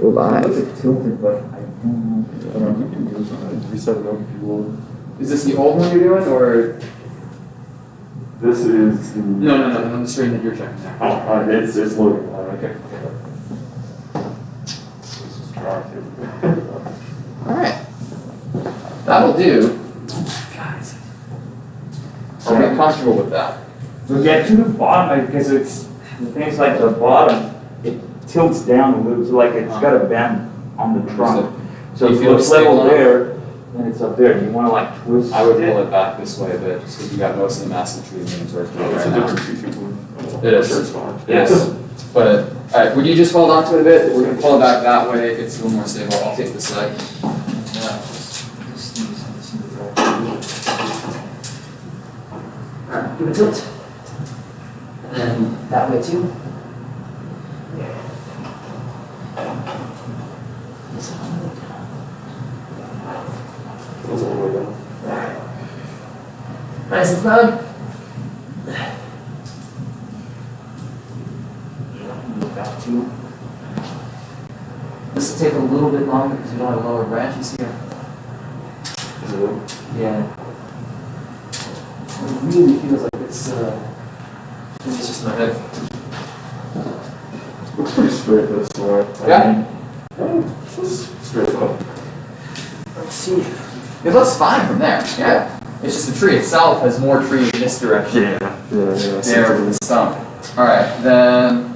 Go live. It's tilted, but I don't know. Reset it up if you will. Is this the old one you're doing, or? This is the. No, on the screen that you're checking now. Oh, it's loading. Okay. Let's just try it. Alright. That'll do. Guys. So get comfortable with that. So get to the bottom, because it's, the thing's like the bottom, it tilts down a little, so like it's got a bend on the trunk. So Do you if feel it's stable level enough? there, then it's up there. Do you want to like twist I would it? pull it back this way a bit, just because you got most of the mass of the tree leaning towards me It's right a now. different tree too. It is. Sure, it's fine. Yes. But, alright, would you just hold on to it a bit? We're gonna pull it back that way, it's a little more stable. I'll take this side. Alright, give it a tilt. And then that way too. It's all the way down. Nice and snug. Back to. This will take a little bit longer because we don't have lower branches here. Is it really? Yeah. It really feels like it's just my head. Looks pretty straight this way. Yeah. It's straight up. Let's see. It looks fine from there. Yeah. It's just the tree itself has more tree in this direction. Yeah. There with the stump. Alright, then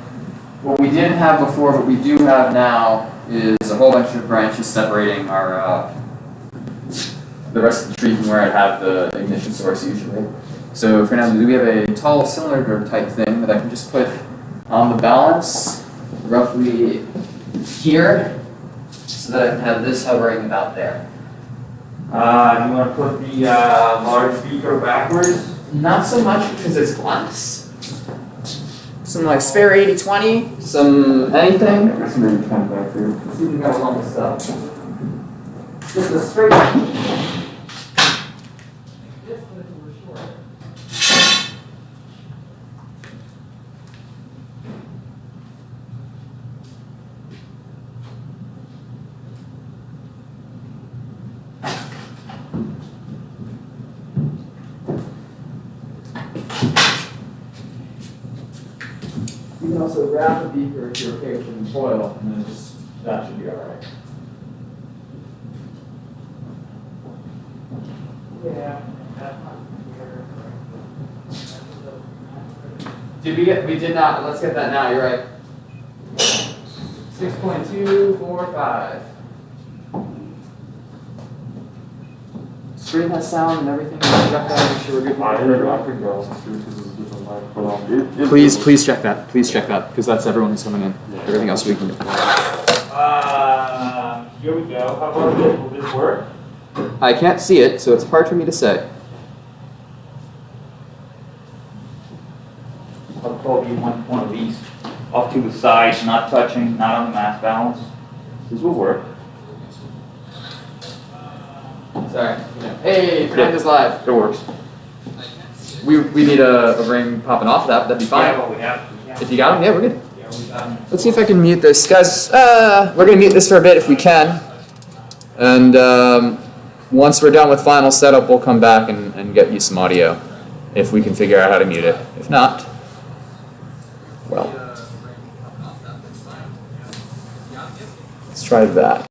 what we didn't have before, but we do have now, is a whole bunch of branches separating our the rest of the tree from where I'd have the ignition source usually. So for now, we have a tall cylinder type thing that I can just put on the balance roughly here, so that I can have this hovering about there. You want to put the large speaker backwards? Not so much because it's glass. Some like spare 80-20, some anything. There's maybe 10 back there. Let's see if we got along with stuff. Just a straight. This one is short. You can also wrap the beaker if you're okay with the foil, and then just, that should be alright. Yeah. We did not, let's get that now, you're right. 6.245. Screen has sound and everything, check that, make sure we're good. I could go on the street because it's a different light, but Please check that, because that's everyone who's coming in. Everything else we can do. Here we go. How about this? Will this work? I can't see it, so it's hard for me to say. I'll probably want one of these off to the side, not touching, not on the mass balance. This will work. Sorry. Hey, Fernando's live. it works. We need a ring popping off that, but that'd be fine. Yeah, well, we have. If you got them, yeah, we're good. Yeah, we got 'em. Let's see if I can mute this. Guys, we're going to mute this for a bit if we can. And once we're done with final setup, we'll come back and get you some audio if we can figure out how to mute it. If not, well, let's try that.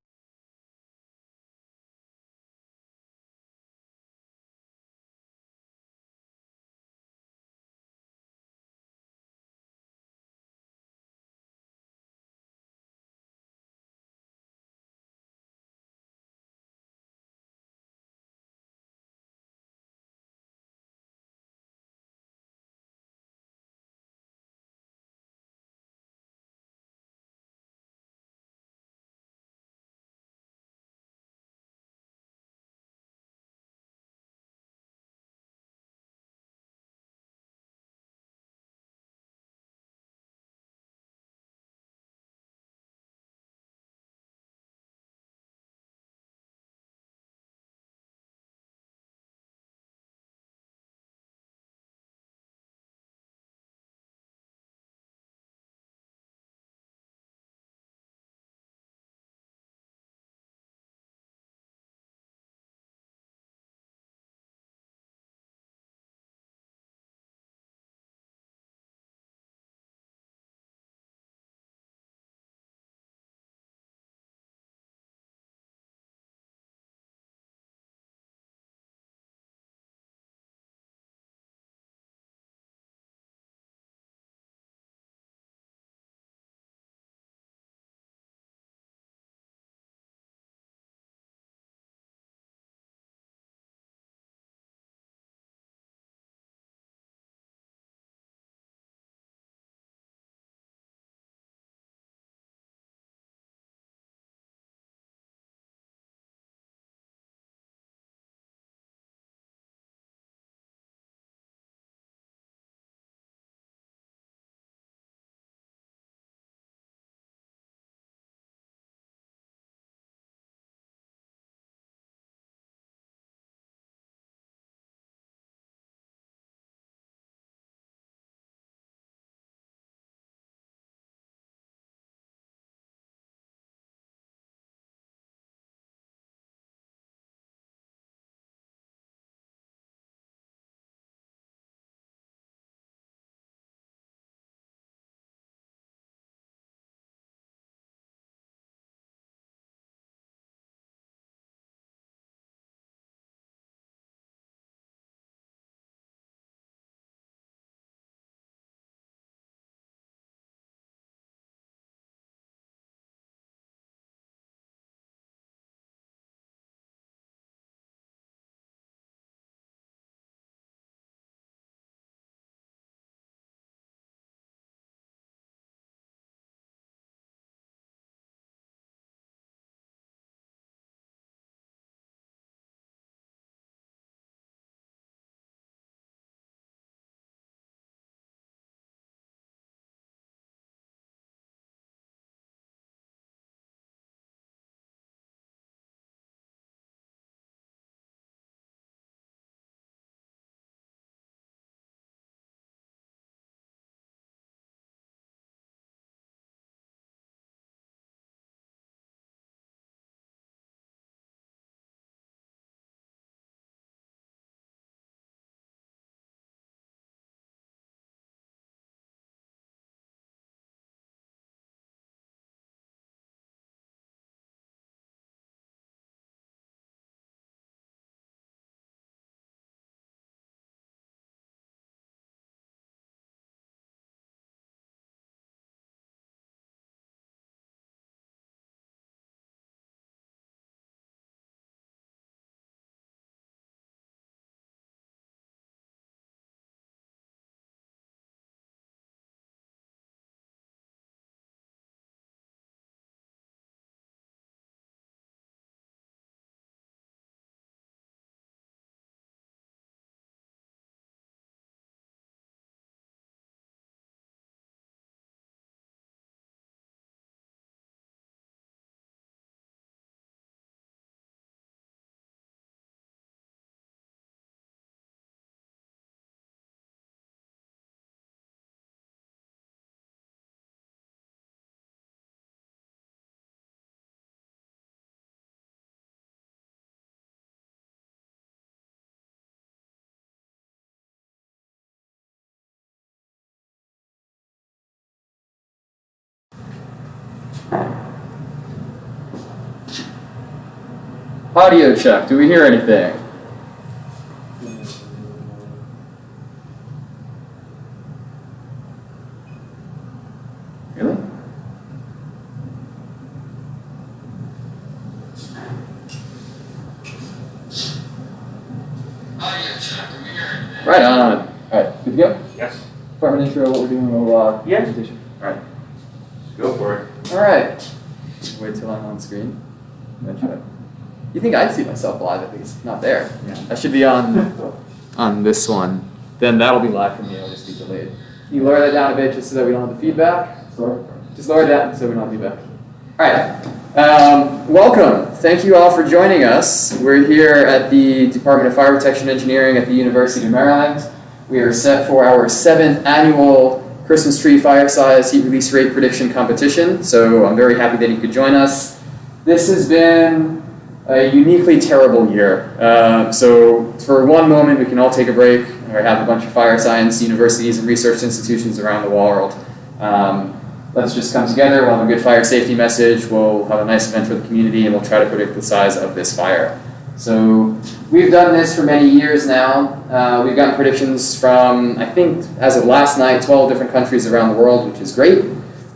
Audio check. Do we hear anything? Really? Right on. All right, good to go? Yes. Department intro, what we're doing, a little Yeah. presentation. All right. Go for it. All right. Wait till I'm on screen. Then should I? You think I'd see myself live at least? Not there. Yeah. I should be on this one. Then that'll be live for me. It'll just be delayed. Can you lower that down a bit just so that we don't have the feedback? Sorry. Just lower that so we don't have feedback. All right. Welcome. Thank you all for joining us. We're here at the Department of Fire Protection Engineering at the University of Maryland. We are set for our 7th annual Christmas tree fire size heat release rate prediction competition. So I'm very happy that you could join us. This has been a uniquely terrible year. So for one moment, we can all take a break. We have a bunch of fire science universities and research institutions around the world. Let's just come together. We'll have a good fire safety message. We'll have a nice event for the community, and we'll try to predict the size of this fire. So we've done this for many years now. We've gotten predictions from, I think, as of last night, 12 different countries around the world, which is great.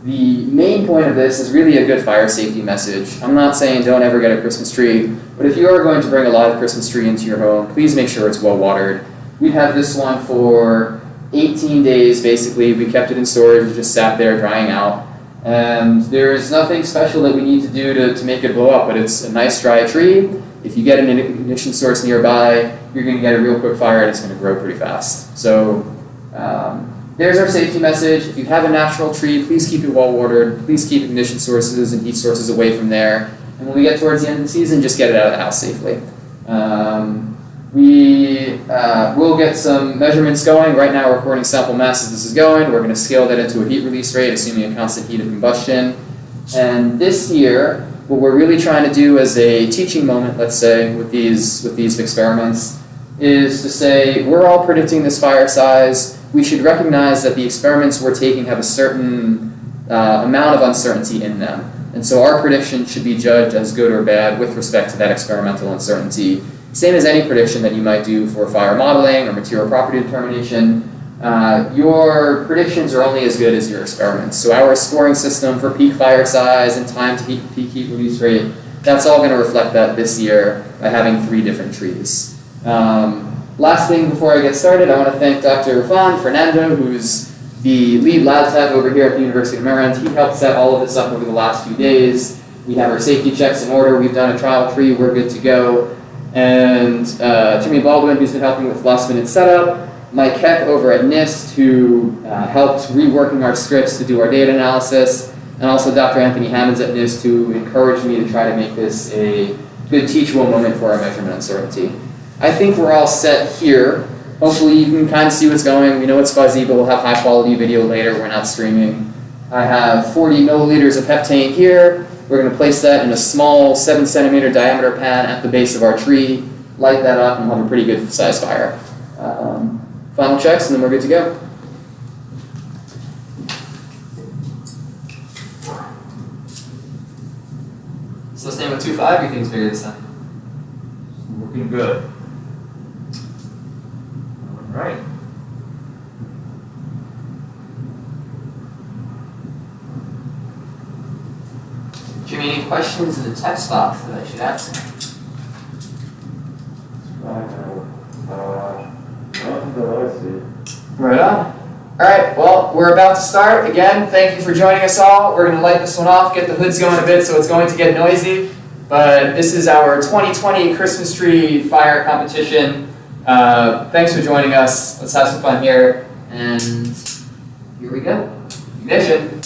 The main point of this is really a good fire safety message. I'm not saying don't ever get a Christmas tree, but if you are going to bring a live Christmas tree into your home, please make sure it's well watered. We've had this one for 18 days, basically. We kept it in storage, it just sat there drying out. And there's nothing special that we need to do to make it blow up, but it's a nice dry tree. If you get an ignition source nearby, you're going to get a real quick fire and it's going to grow pretty fast. So there's our safety message. If you have a natural tree, please keep it well watered. Please keep ignition sources and heat sources away from there. And when we get towards the end of the season, just get it out of the house safely. We will get some measurements going. Right now we're recording sample mass as this is going. We're going to scale that into a heat release rate, assuming a constant heat of combustion. And this year, what we're really trying to do as a teaching moment, let's say, with these experiments, is to say, we're all predicting this fire size. We should recognize that the experiments we're taking have a certain amount of uncertainty in them. And so our prediction should be judged as good or bad with respect to that experimental uncertainty. Same as any prediction that you might do for fire modeling or material property determination. Your predictions are only as good as your experiments. So our scoring system for peak fire size and time to peak heat release rate, that's all going to reflect that this year by having 3 different trees. Last thing before I get started, I want to thank Dr. Juan Fernando, who's the lead lab tech over here at the University of Maryland. He helped set all of this up over the last few days. We have our safety checks in order. We've done a trial tree. We're good to go. And Jimmy Baldwin, who's been helping with last minute setup. Mike Keck over at NIST, who helped reworking our scripts to do our data analysis. And also Dr. Anthony Hammonds at NIST, who encouraged me to try to make this a good teachable moment for our measurement uncertainty. I think we're all set here. Hopefully you can kind of see what's going. We know it's fuzzy, but we'll have high quality video later. We're not streaming. I have 40 milliliters of heptane here. We're going to place that in a small 7 centimeter diameter pan at the base of our tree, light that up, and we'll have a pretty good size fire. Final checks, and then we're good to go. So staying with 2.5, you think it's bigger this time? Looking good. All right. Jimmy, any questions in the text box that I should ask? Nothing that I see. Right on. All right, well, we're about to start. Again, thank you for joining us all. We're going to light this one off, get the hoods going a bit so it's going to get noisy. But this is our 2020 Christmas tree fire competition. Thanks for joining us. Let's have some fun here. And here we go. Ignition.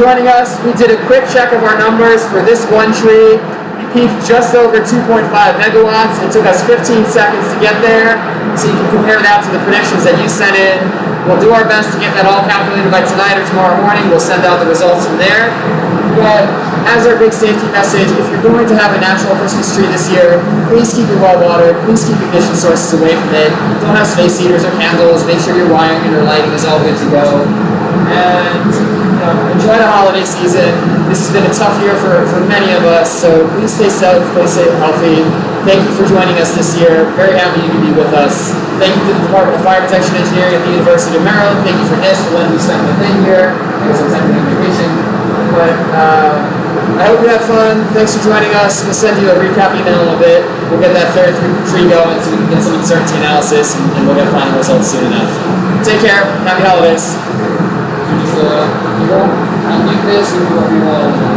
joining us. We did a quick check of our numbers for this one tree. We peaked just over 2.5 megawatts. It took us 15 seconds to get there, so you can compare that to the predictions that you sent in. We'll do our best to get that all calculated by tonight or tomorrow morning. We'll send out the results from there. But as our big safety message, if you're going to have a natural Christmas tree this year, please keep it well watered. Please keep ignition sources away from it. Don't have space heaters or candles. Make sure your wiring and your lighting is all good to go. And enjoy the holiday season. This has been a tough year for many of us, so please stay safe, stay healthy. Thank you for joining us this year. Very happy you could be with us. Thank you to the Department of Fire Protection Engineering at the University of Maryland. Thank you for NIST for letting me spend my thing here. I guess I'm technically on vacation. But I hope you had fun. Thanks for joining us. We'll send you a recap email in a bit. We'll get that third tree going so we can get some uncertainty analysis and we'll get final results soon enough. Take care. Happy holidays. You won't unlink this or you won't.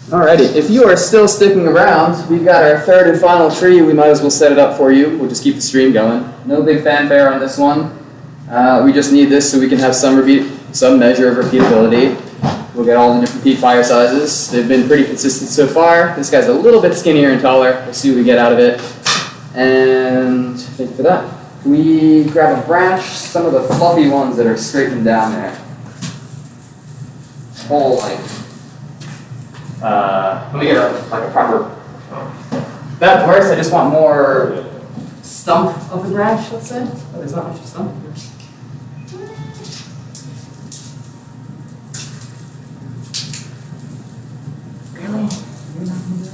Alrighty, if you are still sticking around, we've got our third and final tree. We might as well set it up for you. We'll just keep the stream going. No big fanfare on this one. We just need this so we can have some measure of repeatability. We'll get all the different peak fire sizes. They've been pretty consistent so far. This guy's a little bit skinnier and taller. We'll see what we get out of it. And thank you for that. We grab a branch, some of the fluffy ones that are straightened down there. Whole let me get a proper. That works. I just want more stump of the branch. Let's say. Oh, there's not much stump. Really? You're not gonna do it?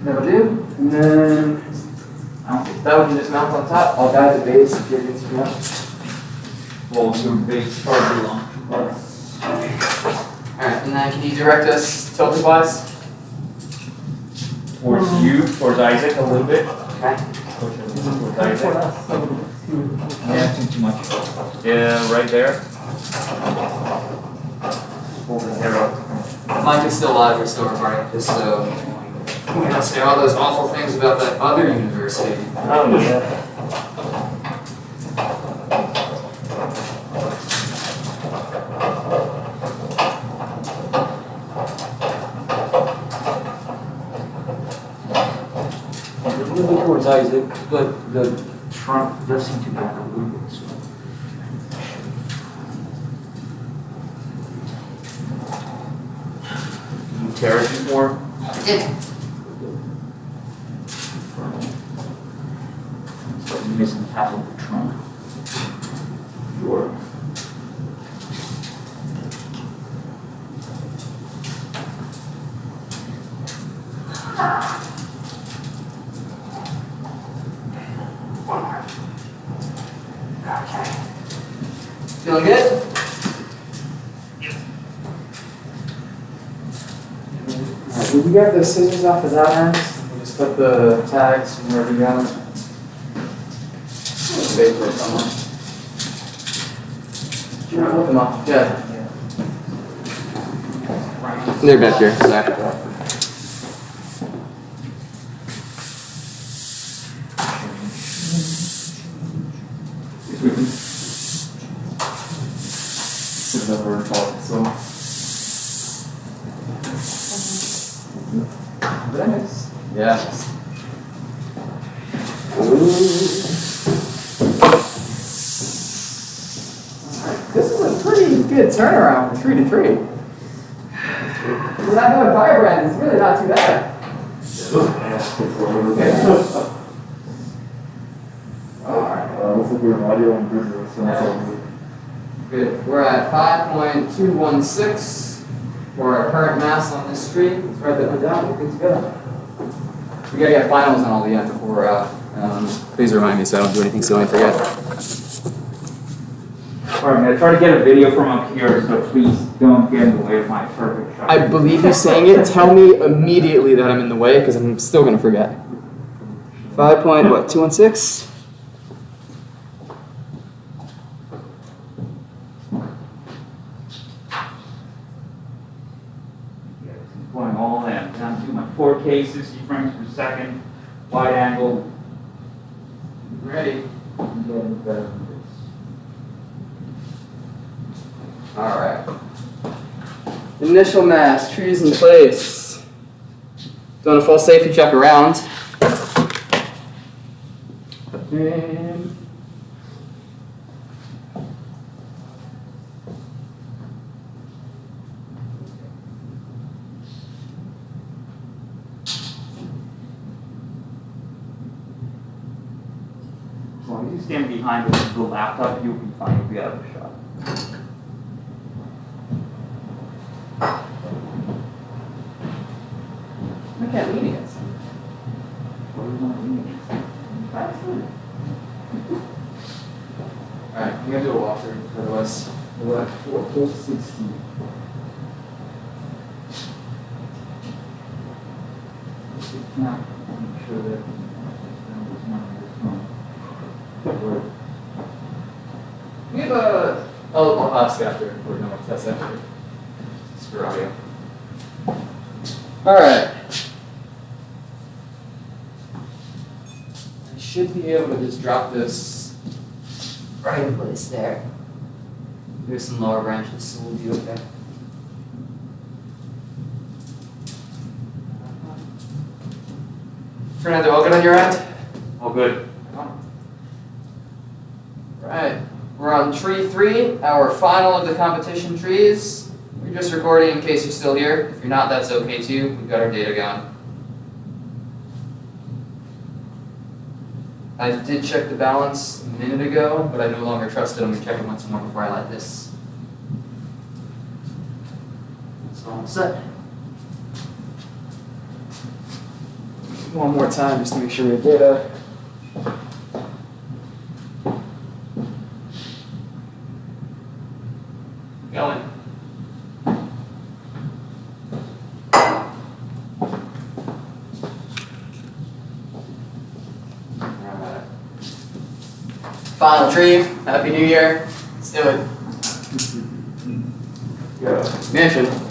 That'll do. And then that one you just mount on top. I'll guide the base if you're getting some up. Well, your base farther along. Alright, and then can you direct us tilted wise? Towards you, towards Isaac a little bit. Okay. Towards Isaac. Yeah, too much. Yeah, right there. Hold the hair up. Mike is still alive, restore party, just so we don't say all those awful things about that other university. Oh, yeah. A little bit towards Isaac, but the trunk does seem to be on a little bit. So. You tear it before? Yeah. So you're missing half of the trunk. Sure. Okay. Feeling good? Alright, did you get the scissors off of that end? We'll just put the tags from where we got them. Wait for someone. Look them up. Good. They're back here. Sorry. Sit over and talk, so. Nice. Yeah. This is a pretty good turnaround from tree to tree. Without knowing firebrand, it's really not too bad. Alright. Looks like we're in audio and video, so that's all good. Good. We're at 5.216 for our current mass on this tree. Let's write that one down. We're good to go. We gotta get finals on all the end before we're out. Please remind me so I don't do anything silly and forget. Alright, I'm gonna try to get a video from up here, so please don't get in the way of my perfect shot. I believe you saying it. Tell me immediately that I'm in the way because I'm still gonna forget. 5.216? Going all in, down to my 4K, 60 frames per second, wide angle. Ready. I'm getting better than this. Alright. Initial mass, trees in place. Doing a full safety check around. And As long as you stand behind the laptop, you'll be fine, you'll be out of the shot. I can't lean it. What do you want to do? Alright, I'm gonna do a walkthrough, otherwise we'll have 4.60. Now, Make sure that was not on We have a. Oh, we'll ask after. We're going to test after. It's for audio. Alright. I should be able to just drop this right in place there. There's some lower branches, so we'll be okay. Fernando, all good on your end? All good. Right, we're on tree 3, our final of the competition trees. We're just recording in case you're still here. If you're not, that's okay too. We've got our data going. I did check the balance a minute ago, but I no longer trust it. I'm going to check it once more before I light this. It's all set. One more time just to make sure we have data. Going. Alright. Final tree. Happy New Year. Let's do it. Yeah. Mansion.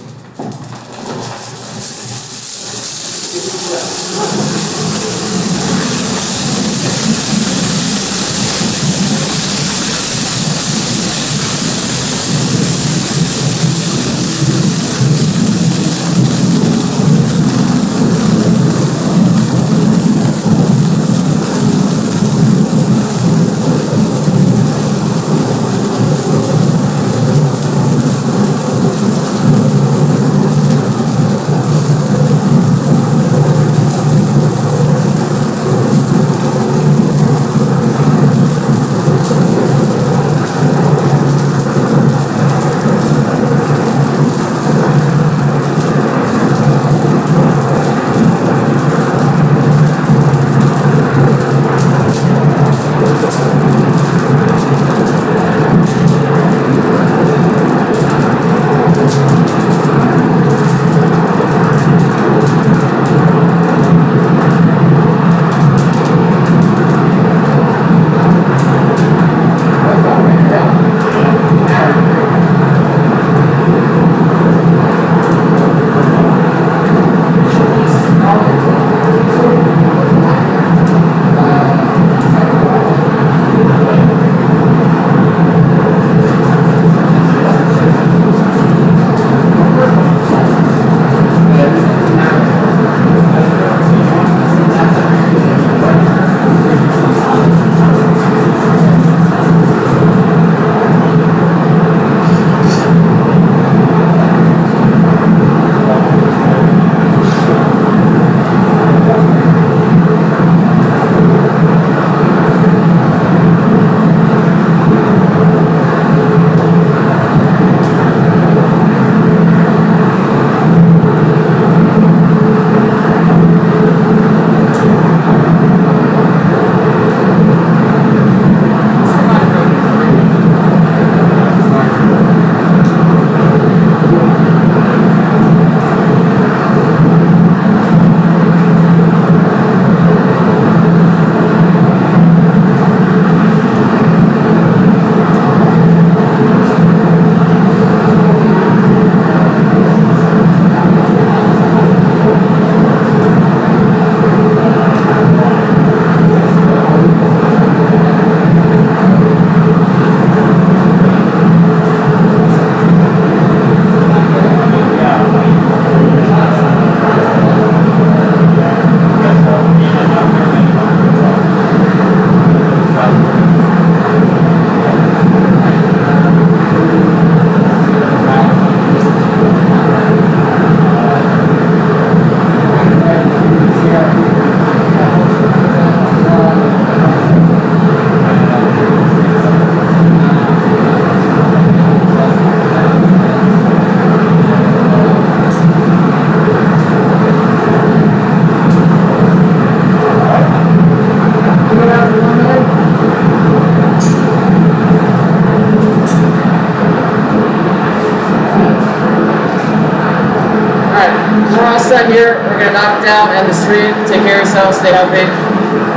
all set here. We're gonna knock it down, end the stream. Take care of yourselves. Stay healthy.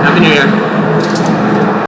Happy New Year.